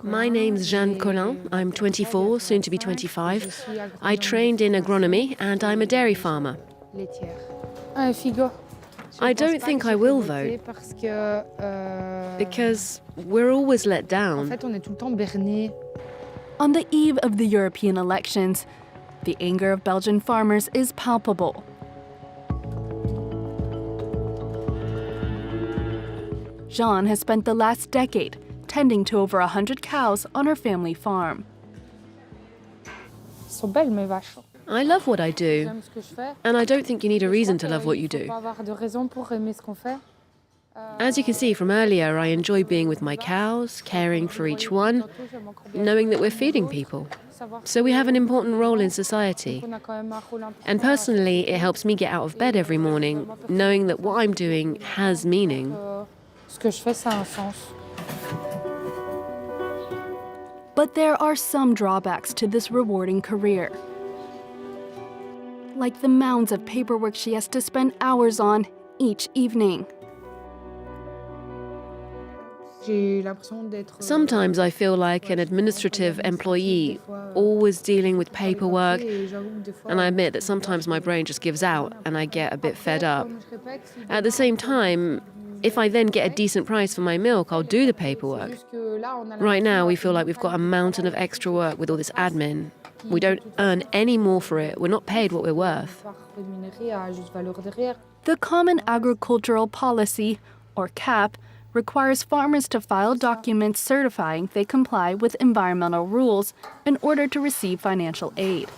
My name's Jeanne. I'm 24, soon to be 25. I trained in agronomy and I'm a dairy farmer. I don't think I will vote because we're always let down. On the eve of the European elections, the anger of Belgian farmers is palpable. Jeanne has spent the last decade tending to over 100 cows on her family farm. I love what I do, and I don't think you need a reason to love what you do. As you can see from earlier, I enjoy being with my cows, caring for each one, knowing that we're feeding people. So we have an important role in society. And personally, it helps me get out of bed every morning, knowing that what I'm doing has meaning. But there are some drawbacks to this rewarding career. Like the mounds of paperwork she has to spend hours on each evening. Sometimes I feel like an administrative employee, always dealing with paperwork, and I admit that sometimes my brain just gives out and I get a bit fed up. At the same time, if I then get a decent price for my milk, I'll do the paperwork. Right now, we feel like we've got a mountain of extra work with all this admin. We don't earn any more for it. We're not paid what we're worth. The Common Agricultural Policy, or CAP, requires farmers to file documents certifying they comply with environmental rules in order to receive financial aid.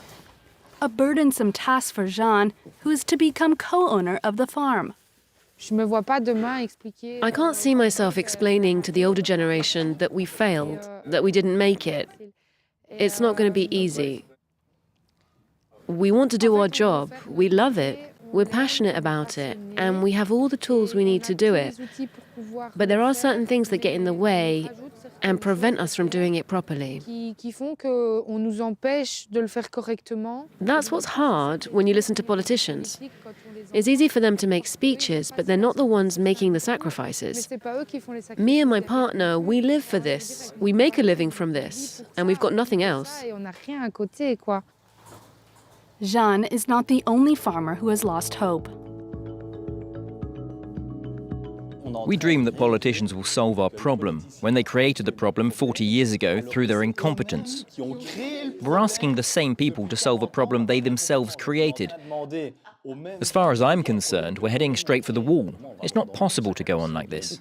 A burdensome task for Jeanne, who is to become co-owner of the farm. I can't see myself explaining to the older generation that we failed, that we didn't make it. It's not going to be easy. We want to do our job. We love it. We're passionate about it. And we have all the tools we need to do it. But there are certain things that get in the way and prevent us from doing it properly. That's what's hard when you listen to politicians. It's easy for them to make speeches, but they're not the ones making the sacrifices. Me and my partner, we live for this. We make a living from this, and we've got nothing else. Jeanne is not the only farmer who has lost hope. We dream that politicians will solve our problem when they created the problem 40 years ago through their incompetence. We're asking the same people to solve a problem they themselves created. As far as I'm concerned, we're heading straight for the wall. It's not possible to go on like this.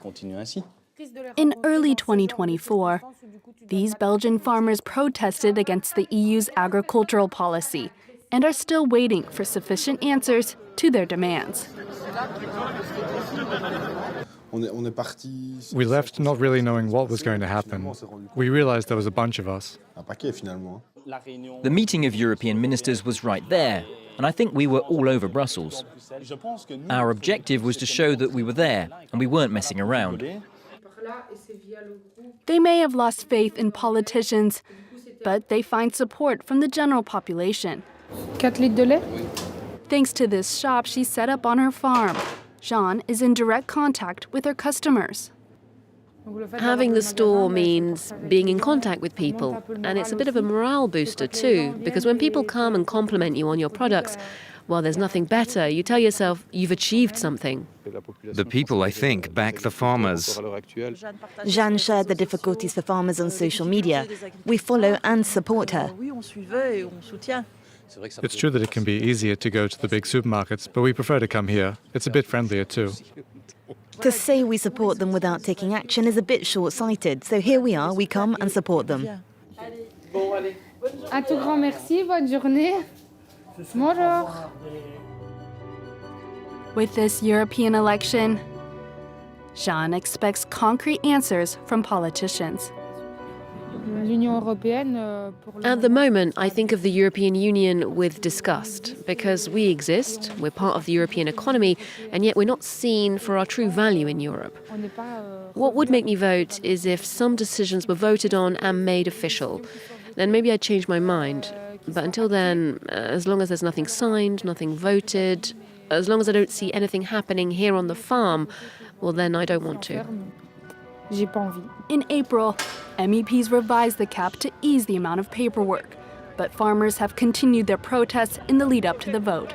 In early 2024, these Belgian farmers protested against the EU's agricultural policy and are still waiting for sufficient answers to their demands. We left not really knowing what was going to happen. We realized there was a bunch of us. The meeting of European ministers was right there, and I think we were all over Brussels. Our objective was to show that we were there, and we weren't messing around. They may have lost faith in politicians, but they find support from the general population. 4 litres de lait? Thanks to this shop she set up on her farm, Jeanne is in direct contact with her customers. Having the store means being in contact with people, and it's a bit of a morale booster too, because when people come and compliment you on your products, well, there's nothing better. You tell yourself you've achieved something. The people, I think, back the farmers. Jeanne shared the difficulties for farmers on social media. We follow and support her. It's true that it can be easier to go to the big supermarkets, but we prefer to come here. It's a bit friendlier too. To say we support them without taking action is a bit short-sighted, so here we are, we come and support them. Un tout grand merci, bonne journée. Bonjour. With this European election, Jeanne expects concrete answers from politicians. At the moment, I think of the European Union with disgust, because we exist, we're part of the European economy, and yet we're not seen for our true value in Europe. What would make me vote is if some decisions were voted on and made official. Then maybe I'd change my mind. But until then, as long as there's nothing signed, nothing voted, as long as I don't see anything happening here on the farm, well then I don't want to. J'ai pas envie. In April, MEPs revised the cap to ease the amount of paperwork, but farmers have continued their protests in the lead up to the vote.